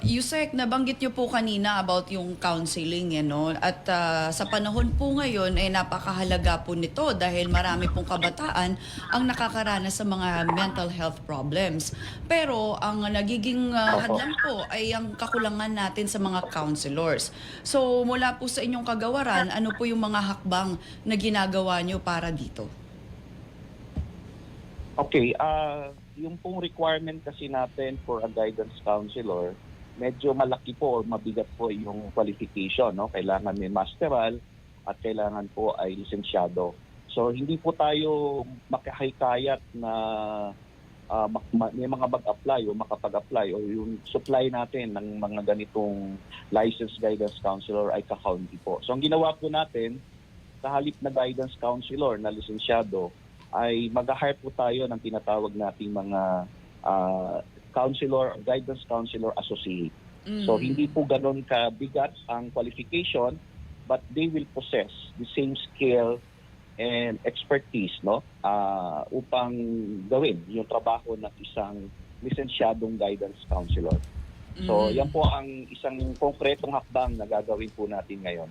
Yusek, nabanggit niyo po kanina about yung counseling, no? At sa panahon po ngayon, napakahalaga po nito dahil marami pong kabataan ang nakakaranas sa mga mental health problems. Pero ang nagiging hadlang po ay ang kakulangan natin sa mga counselors. So mula po sa inyong kagawaran, ano po yung mga hakbang na ginagawa niyo para dito? Okay, yung pong requirement kasi natin for a guidance counselor, medyo malaki po or mabigat po yung qualification, no? Kailangan may masteral at kailangan po ay lisensyado. So hindi po tayo makahikayat na may mga mag-apply o makapag-apply o yung supply natin ng mga ganitong licensed guidance counselor ay kakaunti po. So ang ginawa po natin, sa halip na guidance counselor na lisensyado, ay mag-hire po tayo ng tinatawag nating mga guidance counselor associate. So hindi po ganun kabigat ang qualification, but they will possess the same skill and expertise, no, upang gawin yung trabaho ng isang lisensyadong guidance counselor. So yan po ang isang konkretong hakbang na gagawin po natin ngayon.